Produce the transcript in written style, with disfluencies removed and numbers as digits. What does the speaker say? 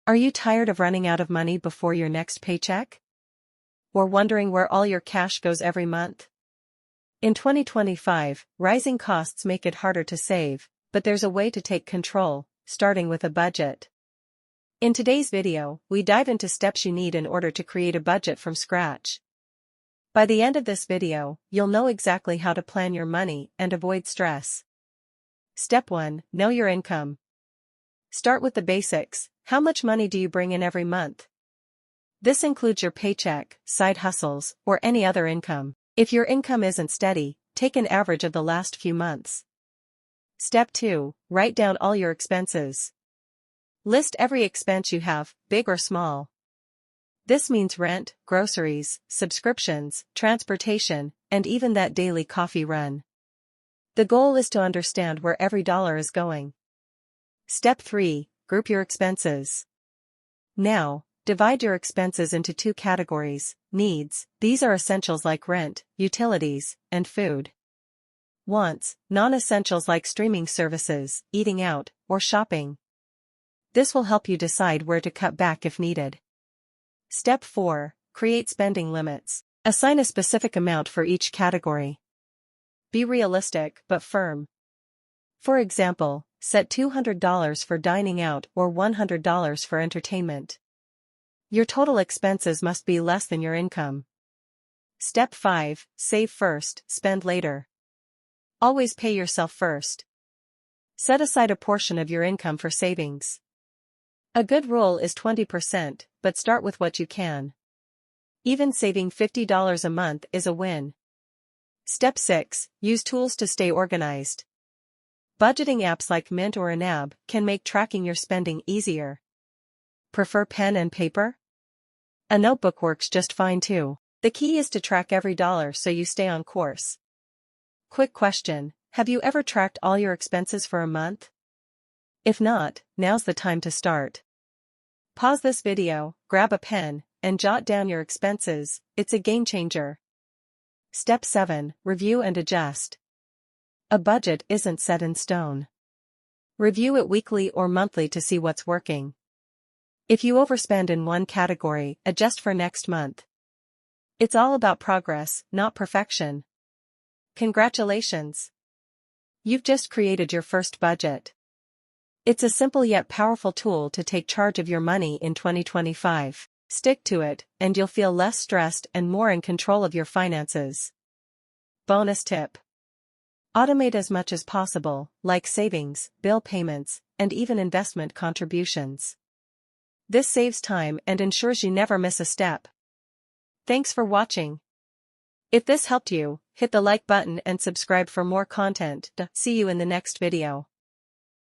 Are you tired of running out of money before your next paycheck? Or wondering where all your cash goes every month? In 2025, rising costs make it harder to save, but there's a way to take control, starting with a budget. In today's video, we dive into steps you need in order to create a budget from scratch. By the end of this video, you'll know exactly how to plan your money and avoid stress. Step 1. Know your income. Start with the basics. How much money do you bring in every month? This includes your paycheck, side hustles, or any other income. If your income isn't steady, take an average of the last few months. Step 2. Write down all your expenses. List every expense you have, big or small. This means rent, groceries, subscriptions, transportation, and even that daily coffee run. The goal is to understand where every dollar is going. Step 3. Group your expenses. Now, divide your expenses into two categories: needs, these are essentials like rent, utilities, and food. Wants, non-essentials like streaming services, eating out, or shopping. This will help you decide where to cut back if needed. Step 4. Create spending limits. Assign a specific amount for each category. Be realistic but firm. For example, set $200 for dining out or $100 for entertainment. Your total expenses must be less than your income. Step 5. Save first, spend later. Always pay yourself first. Set aside a portion of your income for savings. A good rule is 20%, but start with what you can. Even saving $50 a month is a win. Step 6. Use tools to stay organized. Budgeting apps like Mint or Anab can make tracking your spending easier. Prefer pen and paper? A notebook works just fine too. The key is to track every dollar so you stay on course. Quick question: have you ever tracked all your expenses for a month? If not, now's the time to start. Pause this video, grab a pen, and jot down your expenses. It's a game changer. Step 7. Review and adjust. A budget isn't set in stone. Review it weekly or monthly to see what's working. If you overspend in one category, adjust for next month. It's all about progress, not perfection. Congratulations! You've just created your first budget. It's a simple yet powerful tool to take charge of your money in 2025. Stick to it, and you'll feel less stressed and more in control of your finances. Bonus tip: automate as much as possible, like savings, bill payments, and even investment contributions. This saves time and ensures you never miss a step. Thanks for watching. If this helped you, hit the like button and subscribe for more content. See you in the next video.